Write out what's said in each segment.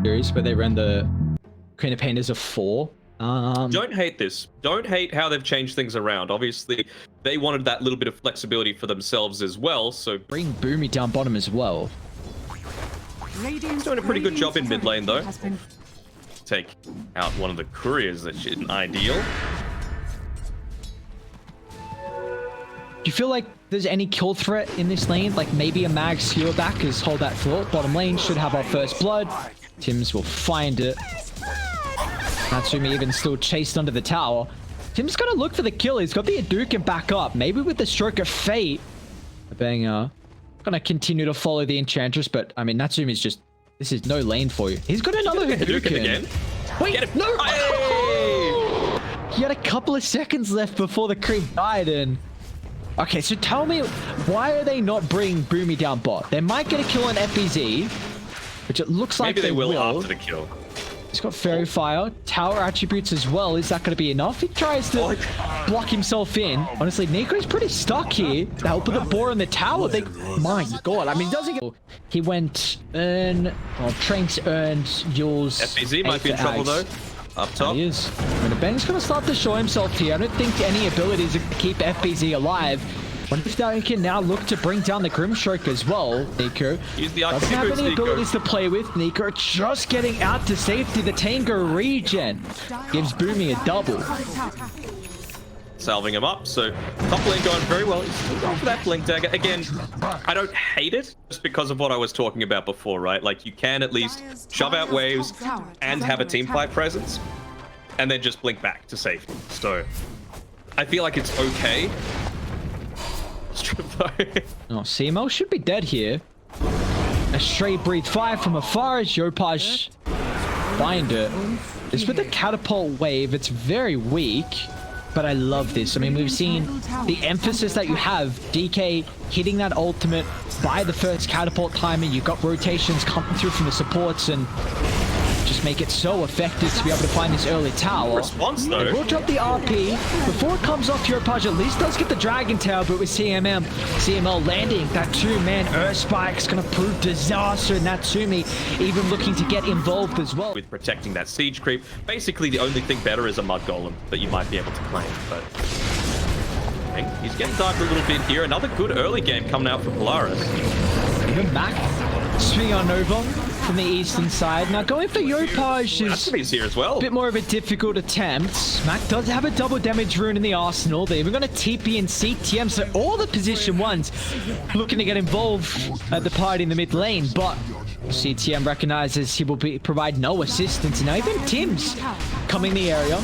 secondaries, but they ran the Queen of Pain as a 4. Don't hate this. Don't hate how they've changed things around. Obviously, they wanted that little bit of flexibility for themselves as well, so... Bring Boomy down bottom as well. He's doing a pretty good job in mid lane, though. Take out one of the couriers. That isn't ideal. Do you feel like there's any kill threat in this lane? Like maybe a mag skewer back, because hold that thought. Bottom lane should have our first blood. Tims will find it. Natsumi even still chased under the tower. Tim's gonna look for the kill. He's got the Hadouken back up. Maybe with the stroke of fate. Banger. Gonna continue to follow the Enchantress, but I mean Natsumi's just... This is no lane for you. He's got another Hadouken again. Wait, no! Oh! He had a couple of seconds left before the creep died and... Okay, so tell me, why are they not bringing Boomy down bot? They might get a kill on FBZ, which it looks like maybe they will after the kill. He's got Fairy Fire, Tower attributes as well. Is that going to be enough? He tries to block himself in. Honestly, Nico's pretty stuck here. The help of the boar and the tower. My God. I mean, he doesn't get... He went earn... Well, Tranks earned Yule's... FBZ might be in trouble, though. Up top. He is. I mean, Ben's going to start to show himself here. I don't think any abilities to keep FBZ alive. What if he can now look to bring down the Grimstroke as well? Nico doesn't have any abilities to play with. Nico just getting out to safety. The Tango regen gives Boomy a double. Salving him up, so top lane going very well. He's still going for that Blink Dagger. Again, I don't hate it just because of what I was talking about before, right? Like, you can at least shove out waves and have a team fight presence, and then just blink back to safety. So, I feel like it's okay. Oh, CML should be dead here. A straight breathe fire from afar as Yopaj find it. This with the catapult wave, it's very weak, but I love this. I mean, we've seen the emphasis that you have. DK hitting that ultimate by the first catapult timer. You've got rotations coming through from the supports and just make it so effective to be able to find this early tower. Response though. It will drop the RP before it comes off. Yopaj at least does get the Dragon Tower, but with CML landing that two-man Earth Spike's gonna prove disaster. And Natsumi even looking to get involved as well. With protecting that siege creep, basically the only thing better is a Mud Golem that you might be able to claim, but he's getting dark a little bit here. Another good early game coming out for Polaris. Even back, swing on over from the eastern side. Now going for Yopaj is here as well. A bit more of a difficult attempt. Mac does have a double damage rune in the arsenal. They're even going to TP and CTM, so all the position ones looking to get involved at the party in the mid lane, but CTM recognizes he will provide no assistance. Now even Tim's coming the area.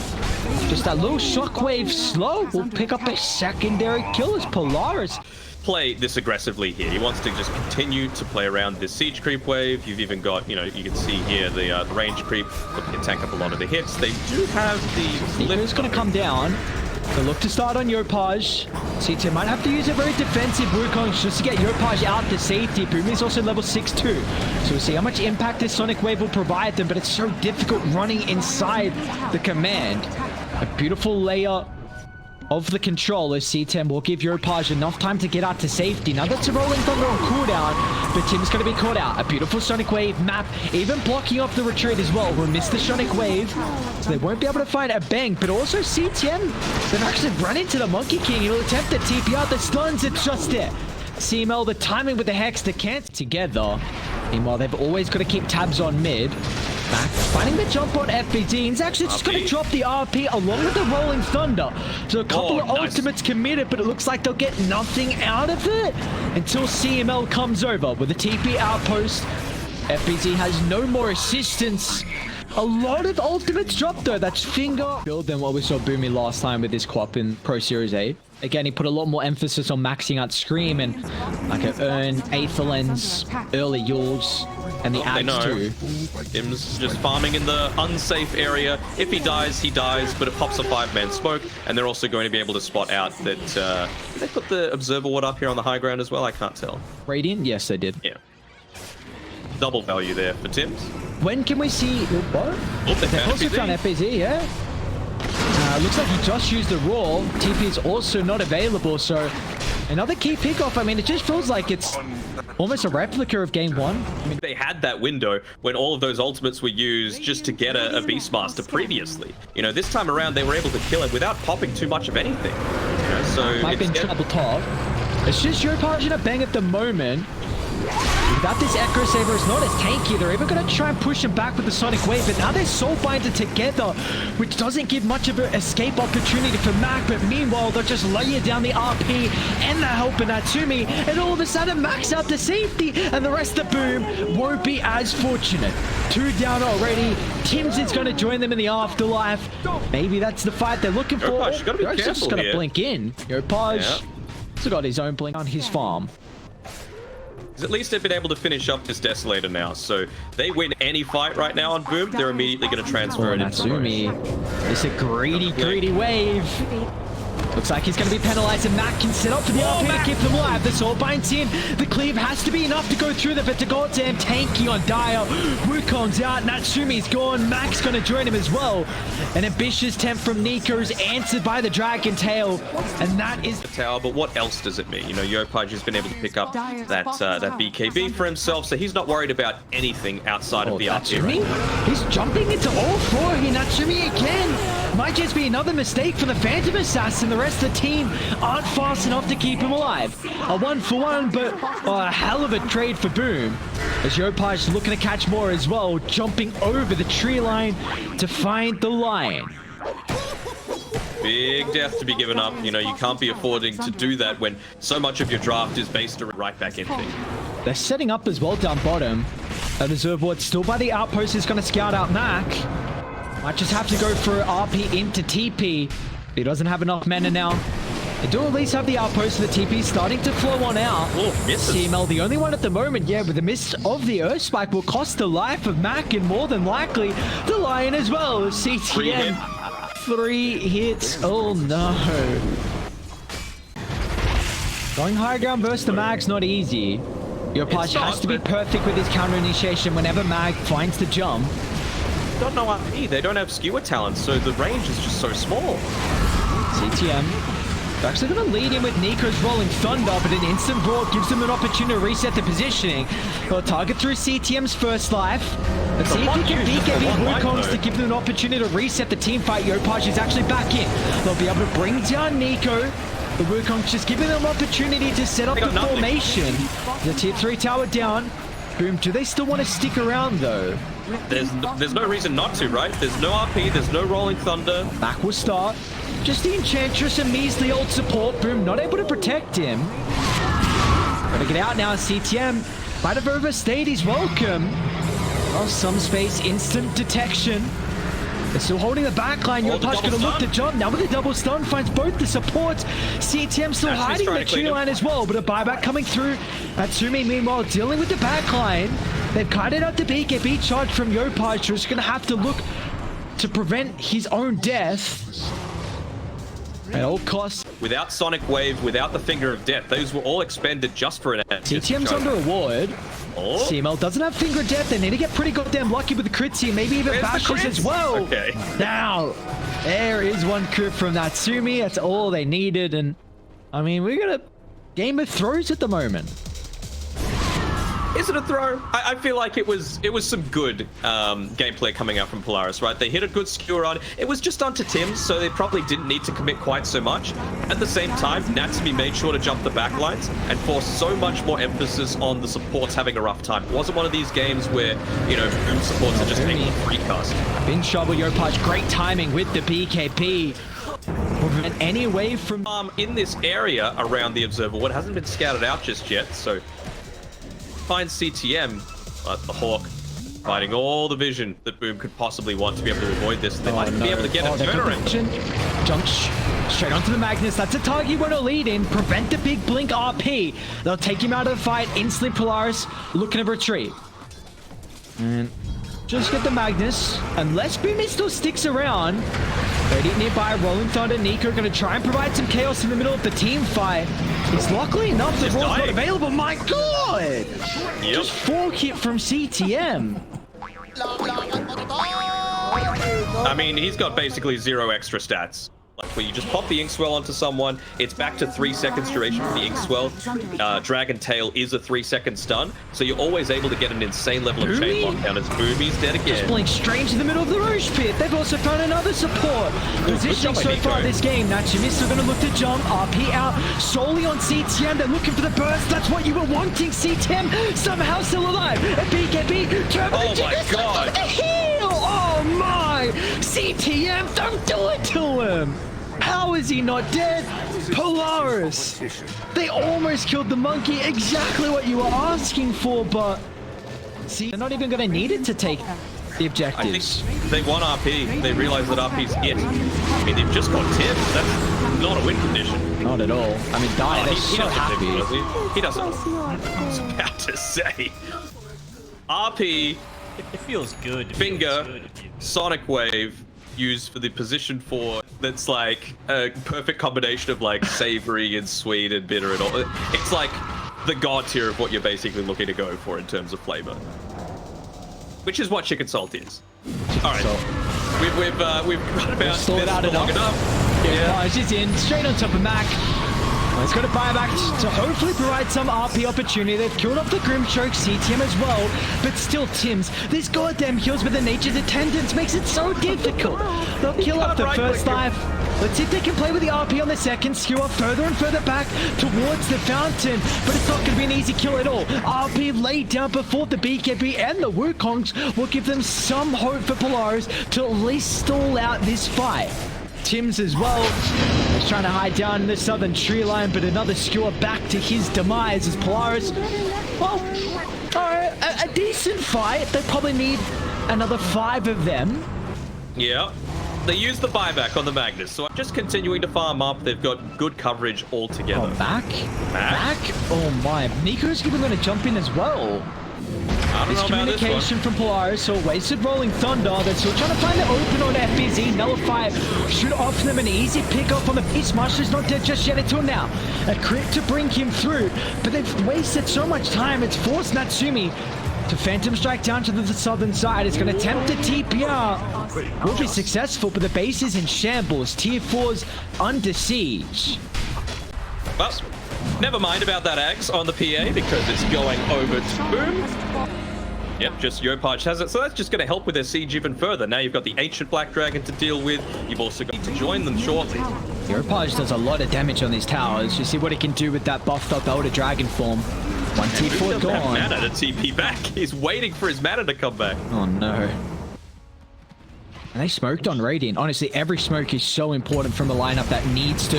Just that little shockwave slow will pick up a secondary kill as Polaris play this aggressively here. He wants to just continue to play around this siege creep wave. You've even got, you know, you can see here the range creep looking to tank up a lot of the hits. They do have the lift. It's going to come down. They look to start on Yopaj. CT might have to use a very defensive Wukong just to get Yopaj out to safety. Boomy's also level 6 too. So we'll see how much impact this Sonic Wave will provide them, but it's so difficult running inside the command. A beautiful layer of the controller. C10 will give Yopaj enough time to get out to safety. Now that's a Rolling Thunder on cooldown, but Tim's going to be caught out. A beautiful Sonic Wave map, even blocking off the retreat as well. We'll miss the Sonic Wave, so they won't be able to find a bang, but also CTM, they've actually run into the Monkey King. He'll attempt to TP out the stuns. It's just it. CML, the timing with the Hex, they can't together. Meanwhile, they've always got to keep tabs on mid. Back, finding the jump on FBZ. He's actually just going to drop the RP along with the Rolling Thunder. So a couple of ultimates committed, but it looks like they'll get nothing out of it until CML comes over with a TP outpost. FBZ has no more assistance. A lot of ultimates dropped though. That's finger build than what we saw Boomy last time with this Quap in Pro Series 8. Again, he put a lot more emphasis on maxing out Scream and like an Earn, Aether Lens, early Yules, and the Axe too. Tim's just farming in the unsafe area. If he dies, he dies, but it pops a 5-man smoke, and they're also going to be able to spot out that they put the Observer Ward up here on the high ground as well. I can't tell. Radiant? Yes, they did. Yeah. Double value there for Tim's. When can we see... What? Oh, they also found FBZ, yeah? Looks like he just used the roll. TP is also not available, so another key pickoff. I mean, it just feels like it's almost a replica of game one. I mean, they had that window when all of those ultimates were used just to get a Beastmaster previously. You know, this time around, they were able to kill it without popping too much of anything. You know, so might be in trouble top. It's just Yopaj in a bang at the moment. Without this Echo Saber, it's not as tanky. They're even going to try and push him back with the Sonic Wave, but now they're soul binded together, which doesn't give much of an escape opportunity for Mac. But meanwhile, they'll just layer down the RP and the help in Natsumi, and all of a sudden, Mac's out to safety, and the rest of Boom won't be as fortunate. 2 down already. Tim's is going to join them in the afterlife. Maybe that's the fight they're looking for. Yopaj, you gotta be They're careful just going to here. blink in. Yopaj also got his own blink on his farm. At least they've been able to finish up this Desolator now, so they win any fight right now on Boom, they're immediately going to transfer it into Natsumi. It's a greedy wave. Looks like he's going to be penalized, and Mac can set up for the RP to keep them alive. The Soul binds in. The cleave has to be enough to go through there, but the goddamn tanky on Dire. Wukong's out. Natsumi's gone. Mac's going to join him as well. An ambitious temp from Nico's answered by the Dragon Tail, and that is the tower. But what else does it mean? You know, Yopaj has been able to pick up that BKB for himself, so he's not worried about anything outside of the RP. Natsumi? He's jumping into all 4 here. Natsumi again. Might just be another mistake for the Phantom Assassin. The rest of the team aren't fast enough to keep him alive. A 1-for-1, but a hell of a trade for Boom. As Yopaj looking to catch more as well, jumping over the tree line to find the lion. Big death to be given up. You know, you can't be affording to do that when so much of your draft is based right back in things. They're setting up as well down bottom. A Reserve Ward still by the outpost is going to scout out Mac. Might just have to go for RP into TP. He doesn't have enough mana now. They do at least have the outpost, so the TP starting to flow on out. Oh, misses. CML, the only one at the moment, with the miss of the Earth Spike will cost the life of Mac, and more than likely, the Lion as well. CTM, 3 hits. Oh no. Going high ground versus the Mag's not easy. Yopaj has to be perfect with his counter initiation whenever Mag finds the jump. Don't know RP. They don't have skewer talent, so the range is just so small. CTM. They're actually going to lead in with Nico's Rolling Thunder, but an instant brawl gives them an opportunity to reset the positioning. They'll target through CTM's first life. Let's see if he can BKB Wukong's to give them an opportunity to reset the team fight. Yopaj is actually back in. They'll be able to bring down Nico. The Wukong's just giving them an opportunity to set up the formation. The tier 3 tower down. Boom, do they still want to stick around though? There's no reason not to, right? There's no RP, there's no Rolling Thunder. Back will start. Just the Enchantress and measly old support. Boom, not able to protect him. Gotta get out now, CTM. Might have overstayed his welcome. Oh, some space, instant detection. They're still holding the backline. Yopaj gonna look to jump. Now with the double stun, finds both the supports. CTM still hiding in the tree line as well, but a buyback coming through. Natsumi, meanwhile, dealing with the backline. They've kited out the BKB charge from Yopaj, just gonna have to look to prevent his own death. At all costs. Without Sonic Wave, without the Finger of Death, those were all expended just for an CTM's under a ward. Oh. CML doesn't have Finger of Death. They need to get pretty goddamn lucky with the crits here. Maybe even bashes as well. Okay. Now, there is one crit from Natsumi. That's all they needed. And, I mean, we got a game of throws at the moment. Is it a throw? I feel like it was some good gameplay coming out from Polaris, right? They hit a good skewer on. It was just onto Tim's, so they probably didn't need to commit quite so much. At the same time, Natsumi made sure to jump the backlines and force so much more emphasis on the supports having a rough time. It wasn't one of these games where, you know, Boom supports are just taking a free cast. Bin shovel Yopaj, great timing with the BKB. Prevent any wave from... In this area around the Observer Ward hasn't been scouted out just yet, so... Find CTM, but the Hawk fighting all the vision that Boom could possibly want to be able to avoid this. They might be able to get a turnaround. Jumps straight onto the Magnus. That's a target you want to lead in. Prevent the big blink RP. They'll take him out of the fight. Instantly Polaris looking to retreat. And just get the Magnus. Unless Boom still sticks around. 30 nearby, Rolling Thunder. Nico going to try and provide some chaos in the middle of the team fight. It's luckily enough the roll's not available. My God! Yep. Just 4 hit from CTM. I mean, he's got basically 0 extra stats. Like where you just pop the ink swell onto someone, it's back to 3 seconds duration for the ink swell. Dragon Tail is a 3-second stun, so you're always able to get an insane level of chain lockdown as Boomy's dead again. Just blink straight into the middle of the Rouge Pit. They've also found another support. Positioning so far this game. Now Jimmy's still going to look to jump. RP out solely on CTM. They're looking for the burst. That's what you were wanting. CTM somehow still alive. And BKB turbo. Oh my god. The heal. Oh my. CTM, don't do it to him. How is he not dead? Polaris. They almost killed the monkey. Exactly what you were asking for, but see, they're not even going to need it to take the objectives. I think they want RP. They realize that RP's it. I mean, they've just got Tim. That's not a win condition. Not at all. I mean, they're he so doesn't happy. think, does he? He doesn't. I was about to say. RP, It feels good. Finger, Sonic Wave, used for the position 4 that's like a perfect combination of like savory and sweet and bitter and all. It's like the god tier of what you're basically looking to go for in terms of flavor, which is what chicken salt is. All right, we've got about this long enough. Yeah, she's in straight on top of Mac. He's got a buyback to hopefully provide some RP opportunity. They've killed off the Grimstroke, CTM as well, but still Tim's. This goddamn kills with the nature's attendance makes it so difficult. They'll kill off the first life. Let's see if they can play with the RP on the second, skew up further and further back towards the fountain, but it's not going to be an easy kill at all. RP laid down before the BKB and the Wukongs will give them some hope for Polaris to at least stall out this fight. Tim's as well. He's trying to hide down in the southern tree line, but another skewer back to his demise as Polaris. Well, a decent fight. They probably need another 5 of them. Yeah. They use the buyback on the Magnus, so I'm just continuing to farm up. They've got good coverage altogether. Oh, back? Oh my. Nico's even going to jump in as well. Miscommunication from Polaris, so wasted rolling thunder. They're still trying to find the open on FBZ. Nullify should offer them an easy pick up on the Beast Master's not dead just yet until now. A crit to bring him through, but they've wasted so much time. It's forced Natsumi to Phantom Strike down to the southern side. It's going to attempt the TPR. Will be successful, but the base is in shambles. Tier 4's under siege. Well, never mind about that axe on the PA because it's going over to Boom. Yep, just Yopaj has it. So that's just going to help with their siege even further. Now you've got the Ancient Black Dragon to deal with. You've also got to join them shortly. Yopaj does a lot of damage on these towers. You see what he can do with that buffed up Elder Dragon form. One T4 gone. Mana to TP back. He's waiting for his mana to come back. Oh no. And they smoked on Radiant. Honestly, every smoke is so important from a lineup that needs to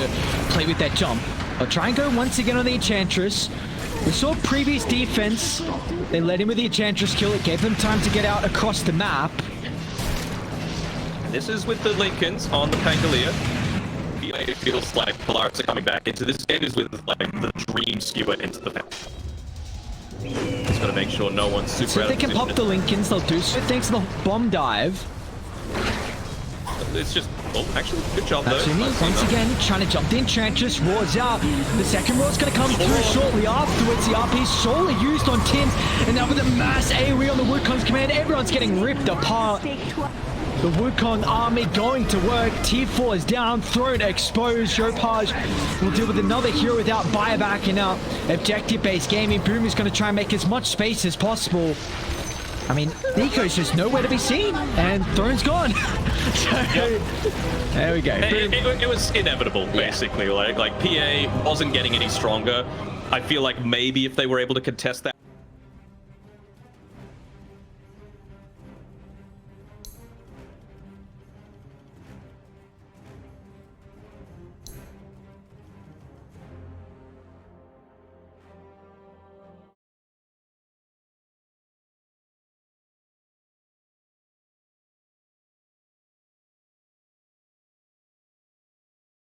play with that jump. I'll try and go once again on the Enchantress. We saw previous defense. They led him with the Enchantress kill. It gave them time to get out across the map. This is with the Lincolns on the Pangolier. It feels like Polaris are coming back into this game is with like the dream skewer into the map. Just gotta make sure no one's super. So if they can pop the Lincolns, they'll do so thanks to the bomb dive. It's just, oh, actually, good job though. Once again, trying to jump the Enchantress, roars out. The second roar's going to come through shortly afterwards. The RP is solely used on Tim's, and now with a mass AoE on the Wukong's command, everyone's getting ripped apart. The Wukong army going to work. Tier 4 is down, throne exposed. Yopaj will deal with another hero without buyback, and now objective-based gaming. Boom is going to try and make as much space as possible. I mean, Nico's just nowhere to be seen, and Throne's gone. So, there we go. It was inevitable, basically. Like PA wasn't getting any stronger. I feel like maybe if they were able to contest that